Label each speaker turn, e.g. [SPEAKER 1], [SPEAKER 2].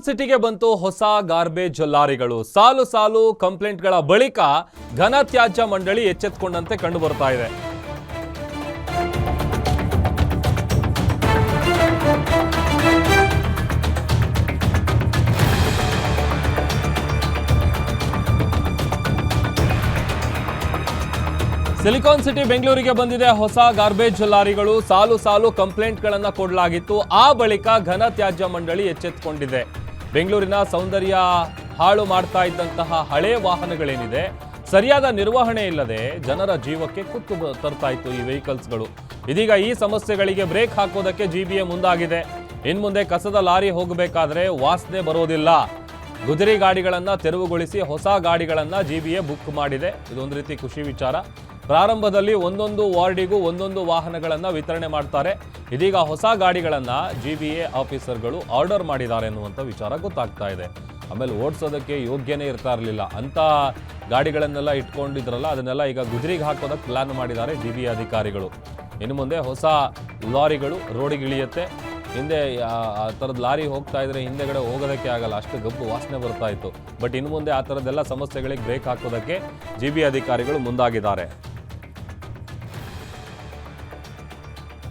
[SPEAKER 1] Silicon ಸಿಟಿಗೆ ಬಂತು ಹೊಸ ಗಾರ್ಬೇಜ್ ಲಾರಿಗಳು. ಸಾಲು ಸಾಲು ಕಂಪ್ಲೇಂಟ್ಗಳ ಬಳಿಕ ಘನ ತ್ಯಾಜ್ಯ ಮಂಡಳಿ ಎಚ್ಚೆತ್ತುಕೊಂಡಂತೆ ಕಂಡು ಬರ್ತಾ ಇದೆ. ಸಿಲಿಕಾನ್ ಸಿಟಿ ಬೆಂಗಳೂರಿಗೆ ಬಂದಿದೆ ಹೊಸ ಗಾರ್ಬೇಜ್ ಲಾರಿಗಳು. ಸಾಲು ಸಾಲು ಕಂಪ್ಲೇಂಟ್ಗಳನ್ನು ಕೊಡಲಾಗಿತ್ತು. ಆ ಬಳಿಕ ಘನ ತ್ಯಾಜ್ಯ ಮಂಡಳಿ ಎಚ್ಚೆತ್ತುಕೊಂಡಿದೆ. ಬೆಂಗಳೂರಿನ ಸೌಂದರ್ಯ ಹಾಳು ಮಾಡ್ತಾ ಇದ್ದಂತಹ ಹಳೆ ವಾಹನಗಳೇನಿದೆ, ಸರಿಯಾದ ನಿರ್ವಹಣೆ ಇಲ್ಲದೆ ಜನರ ಜೀವಕ್ಕೆ ಕುತ್ತು ತರ್ತಾ ಇತ್ತು ಈ ವೆಹಿಕಲ್ಸ್ಗಳು. ಇದೀಗ ಈ ಸಮಸ್ಯೆಗಳಿಗೆ ಬ್ರೇಕ್ ಹಾಕೋದಕ್ಕೆ ಜಿಬಿಎ ಮುಂದಾಗಿದೆ. ಇನ್ಮುಂದೆ ಕಸದ ಲಾರಿ ಹೋಗಬೇಕಾದ್ರೆ ವಾಸನೆ ಬರೋದಿಲ್ಲ. ಗುಜರಿ ಗಾಡಿಗಳನ್ನು ತೆರವುಗೊಳಿಸಿ ಹೊಸ ಗಾಡಿಗಳನ್ನು ಜಿಬಿಎ ಬುಕ್ ಮಾಡಿದೆ. ಇದೊಂದು ರೀತಿ ಖುಷಿ ವಿಚಾರ. ಪ್ರಾರಂಭದಲ್ಲಿ ಒಂದೊಂದು ವಾರ್ಡಿಗೂ ಒಂದೊಂದು ವಾಹನಗಳನ್ನು ವಿತರಣೆ ಮಾಡ್ತಾರೆ. ಇದೀಗ ಹೊಸ ಗಾಡಿಗಳನ್ನು ಜಿಬಿಎ ಆಫೀಸರ್ಗಳು ಆರ್ಡರ್ ಮಾಡಿದ್ದಾರೆ ಎನ್ನುವಂಥ ವಿಚಾರ ಗೊತ್ತಾಗ್ತಾ ಇದೆ. ಆಮೇಲೆ ಓಡಿಸೋದಕ್ಕೆ ಯೋಗ್ಯನೇ ಇರ್ತಾ ಇರಲಿಲ್ಲ ಅಂಥ ಗಾಡಿಗಳನ್ನೆಲ್ಲ ಇಟ್ಕೊಂಡಿದ್ರಲ್ಲ, ಅದನ್ನೆಲ್ಲ ಈಗ ಗುಜರಿಗೆ ಹಾಕೋದಕ್ಕೆ ಪ್ಲಾನ್ ಮಾಡಿದ್ದಾರೆ ಜಿಬಿಎ ಅಧಿಕಾರಿಗಳು. ಇನ್ನು ಮುಂದೆ ಹೊಸ ಲಾರಿಗಳು ರೋಡಿಗೆ ಇಳಿಯುತ್ತೆ. ಹಿಂದೆ ಆ ಥರದ ಲಾರಿ ಹೋಗ್ತಾ ಇದ್ರೆ ಹಿಂದೆಗಡೆ ಹೋಗೋದಕ್ಕೆ ಆಗಲ್ಲ, ಅಷ್ಟು ಗಬ್ಬು ವಾಸನೆ ಬರ್ತಾ ಇತ್ತು. ಬಟ್ ಇನ್ನು ಮುಂದೆ ಆ ಥರದ್ದೆಲ್ಲ ಸಮಸ್ಯೆಗಳಿಗೆ ಬ್ರೇಕ್ ಹಾಕೋದಕ್ಕೆ ಜಿಬಿಎ ಅಧಿಕಾರಿಗಳು ಮುಂದಾಗಿದ್ದಾರೆ.